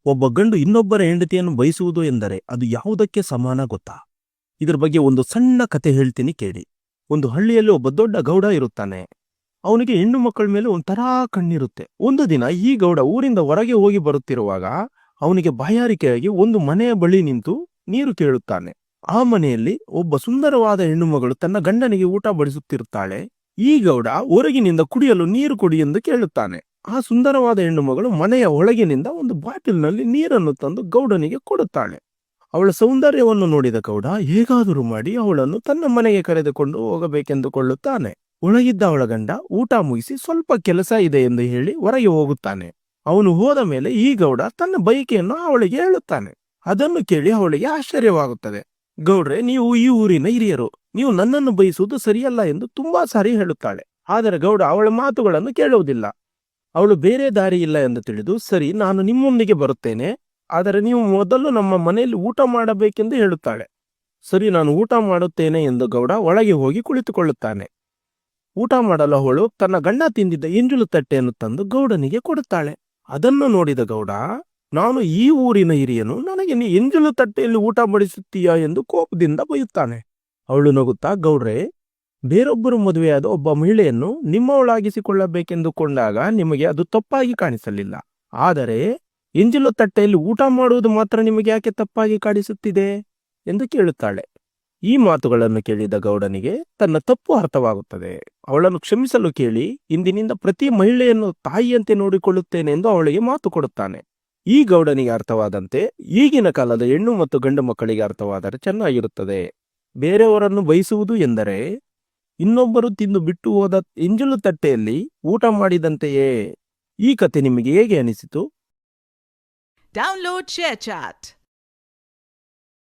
ಒಬ್ಬ ಗಂಡು ಇನ್ನೊಬ್ಬರ ಹೆಂಡತಿಯನ್ನು ಬಯಸುವುದು ಎಂದರೆ ಅದು ಯಾವುದಕ್ಕೆ ಸಮಾನ ಗೊತ್ತಾ? ಇದ್ರ ಬಗ್ಗೆ ಒಂದು ಸಣ್ಣ ಕತೆ ಹೇಳ್ತೀನಿ ಕೇಳಿ. ಒಂದು ಹಳ್ಳಿಯಲ್ಲಿ ಒಬ್ಬ ದೊಡ್ಡ ಗೌಡ ಇರುತ್ತಾನೆ. ಅವನಿಗೆ ಹೆಣ್ಣು ಮಕ್ಕಳ ಮೇಲೆ ಒಂಥರಾ ಕಣ್ಣಿರುತ್ತೆ. ಒಂದು ದಿನ ಈ ಗೌಡ ಊರಿಂದ ಹೊರಗೆ ಹೋಗಿ ಬರುತ್ತಿರುವಾಗ ಅವನಿಗೆ ಬಾಯಾರಿಕೆಯಾಗಿ ಒಂದು ಮನೆಯ ಬಳಿ ನಿಂತು ನೀರು ಕೇಳುತ್ತಾನೆ. ಆ ಮನೆಯಲ್ಲಿ ಒಬ್ಬ ಸುಂದರವಾದ ಹೆಣ್ಣು ಮಗಳು ತನ್ನ ಗಂಡನಿಗೆ ಊಟ ಬಡಿಸುತ್ತಿರುತ್ತಾಳೆ. ಈ ಗೌಡ ಹೊರಗಿನಿಂದ ಕುಡಿಯಲು ನೀರು ಕೊಡಿ ಎಂದು ಕೇಳುತ್ತಾನೆ. ಆ ಸುಂದರವಾದ ಹೆಣ್ಣು ಮಗಳು ಮನೆಯ ಒಳಗಿನಿಂದ ಒಂದು ಬಾಟಲ್ನಲ್ಲಿ ನೀರನ್ನು ತಂದು ಗೌಡನಿಗೆ ಕೊಡುತ್ತಾಳೆ. ಅವಳ ಸೌಂದರ್ಯವನ್ನು ನೋಡಿದ ಗೌಡ ಹೇಗಾದರೂ ಮಾಡಿ ಅವಳನ್ನು ತನ್ನ ಮನೆಗೆ ಕರೆದುಕೊಂಡು ಹೋಗಬೇಕೆಂದುಕೊಳ್ಳುತ್ತಾನೆ. ಒಳಗಿದ್ದ ಅವಳ ಗಂಡ ಊಟ ಮುಗಿಸಿ ಸ್ವಲ್ಪ ಕೆಲಸ ಇದೆ ಎಂದು ಹೇಳಿ ಹೊರಗೆ ಹೋಗುತ್ತಾನೆ. ಅವನು ಹೋದ ಮೇಲೆ ಈ ಗೌಡ ತನ್ನ ಬಯಕೆಯನ್ನು ಅವಳಿಗೆ ಹೇಳುತ್ತಾನೆ. ಅದನ್ನು ಕೇಳಿ ಅವಳಿಗೆ ಆಶ್ಚರ್ಯವಾಗುತ್ತದೆ. ಗೌಡ್ರೆ, ನೀವು ಈ ಊರಿನ ಹಿರಿಯರು, ನೀವು ನನ್ನನ್ನು ಬಯಸುವುದು ಸರಿಯಲ್ಲ ಎಂದು ತುಂಬಾ ಸಾರಿ ಹೇಳುತ್ತಾಳೆ. ಆದರೆ ಗೌಡ ಅವಳ ಮಾತುಗಳನ್ನು ಕೇಳುವುದಿಲ್ಲ. ಅವಳು ಬೇರೆ ದಾರಿ ಇಲ್ಲ ಎಂದು ತಿಳಿದು, ಸರಿ, ನಾನು ನಿಮ್ಮೊಂದಿಗೆ ಬರುತ್ತೇನೆ, ಆದರೆ ನೀವು ಮೊದಲು ನಮ್ಮ ಮನೆಯಲ್ಲಿ ಊಟ ಮಾಡಬೇಕೆಂದು ಹೇಳುತ್ತಾಳೆ. ಸರಿ, ನಾನು ಊಟ ಮಾಡುತ್ತೇನೆ ಎಂದು ಗೌಡ ಒಳಗೆ ಹೋಗಿ ಕುಳಿತುಕೊಳ್ಳುತ್ತಾನೆ. ಊಟ ಮಾಡಲು ಅವಳು ತನ್ನ ಗಂಡ ತಿಂದಿದ್ದ ಎಂಜಲು ತಟ್ಟೆಯನ್ನು ತಂದು ಗೌಡನಿಗೆ ಕೊಡುತ್ತಾಳೆ. ಅದನ್ನು ನೋಡಿದ ಗೌಡ, ನಾನು ಈ ಊರಿನ ಹಿರಿಯನು, ನನಗೆ ನೀ ಎಂಜಲು ತಟ್ಟೆಯಲ್ಲಿ ಊಟ ಬಡಿಸುತ್ತೀಯಾ ಎಂದು ಕೋಪದಿಂದ ಬೈಯುತ್ತಾನೆ. ಅವಳು ನಗುತ್ತಾ, ಗೌಡ್ರೆ, ಬೇರೊಬ್ಬರು ಮದುವೆಯಾದ ಒಬ್ಬ ಮಹಿಳೆಯನ್ನು ನಿಮ್ಮವಳಾಗಿಸಿಕೊಳ್ಳಬೇಕೆಂದುಕೊಂಡಾಗ ನಿಮಗೆ ಅದು ತಪ್ಪಾಗಿ ಕಾಣಿಸಲಿಲ್ಲ. ಆದರೆ ಎಂಜಲು ತಟ್ಟೆಯಲ್ಲಿ ಊಟ ಮಾಡುವುದು ಮಾತ್ರ ನಿಮಗೆ ಯಾಕೆ ತಪ್ಪಾಗಿ ಕಾಣಿಸುತ್ತಿದೆ ಎಂದು ಕೇಳುತ್ತಾಳೆ. ಈ ಮಾತುಗಳನ್ನು ಕೇಳಿದ ಗೌಡನಿಗೆ ತನ್ನ ತಪ್ಪು ಅರ್ಥವಾಗುತ್ತದೆ. ಅವಳನ್ನು ಕ್ಷಮಿಸಲು ಕೇಳಿ ಇಂದಿನಿಂದ ಪ್ರತಿ ಮಹಿಳೆಯನ್ನು ತಾಯಿಯಂತೆ ನೋಡಿಕೊಳ್ಳುತ್ತೇನೆ ಎಂದು ಅವಳಿಗೆ ಮಾತು ಕೊಡುತ್ತಾನೆ. ಈ ಗೌಡನಿಗೆ ಅರ್ಥವಾದಂತೆ ಈಗಿನ ಕಾಲದ ಹೆಣ್ಣು ಮತ್ತು ಗಂಡು ಮಕ್ಕಳಿಗೆ ಅರ್ಥವಾದರೆ ಚೆನ್ನಾಗಿರುತ್ತದೆ. ಬೇರೆಯವರನ್ನು ಬಯಸುವುದು ಎಂದರೆ ಇನ್ನೊಬ್ಬರು ತಿಂದು ಬಿಟ್ಟು ಹೋದ ಎಂಜಲು ತಟ್ಟೆಯಲ್ಲಿ ಊಟ ಮಾಡಿದಂತೆಯೇ. ಈ ಕತೆ ನಿಮಗೆ ಹೇಗೆ ಅನಿಸಿತು? Download ShareChat.